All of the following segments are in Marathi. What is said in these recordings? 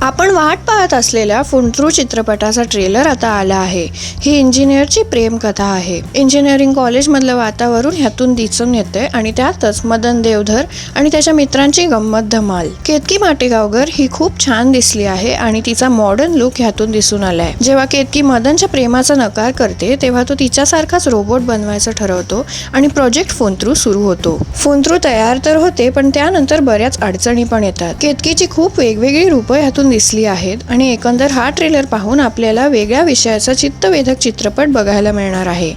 आपण वाट पाहत असलेल्या फुंट्रू चित्रपटाचा ट्रेलर आता आला आहे। ही इंजिनियरची प्रेम कथा आहे। इंजिनिअरिंग कॉलेजमधलं वातावरण ह्यातून दिसून येते आणि त्यातच मदन देवधर आणि त्याच्या मित्रांची गंमत धमाल। केतकी माटेगावकर ही खूप छान दिसली आहे आणि तिचा मॉडर्न लुक ह्यातून दिसून आलाय। जेव्हा केतकी मदनच्या प्रेमाचा नकार करते तेव्हा तो तिच्यासारखाच रोबोट बनवायचं ठरवतो आणि प्रोजेक्ट फुंट्रू सुरू होतो। फुंट्रू तयार तर होते पण त्यानंतर बऱ्याच अडचणी पण येतात। केतकीची खूप वेगवेगळी रूपं ह्यातून दिसली आहेत आणि एकंदर हा ट्रेलर पाहून आपल्याला वेगळ्या विषयाचा चित्तवेधक चित्रपट बघायला मिळणार आहे।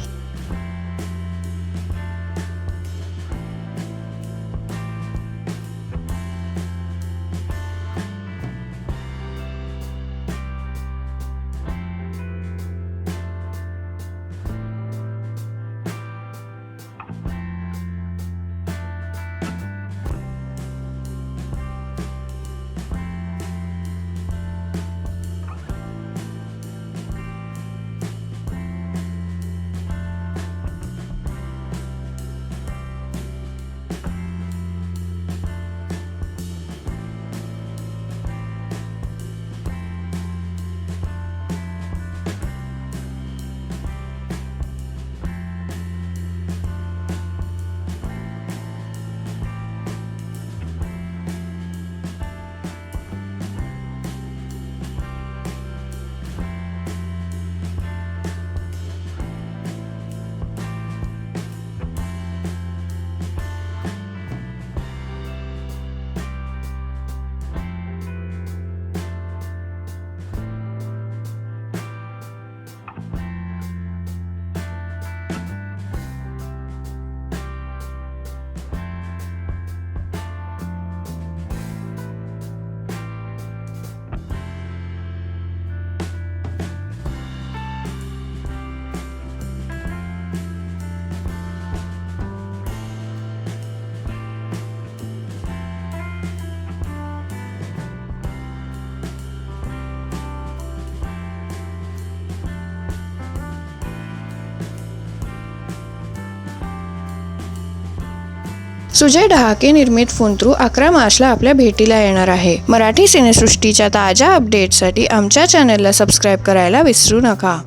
सुजय डहाके निर्मित फुंट्रू 11 मार्चला आपल्या भेटीला येणार आहे। मराठी सिनेसृष्टीच्या ताज्या अपडेट्ससाठी आमच्या चॅनलला सबस्क्राईब करायला विसरू नका।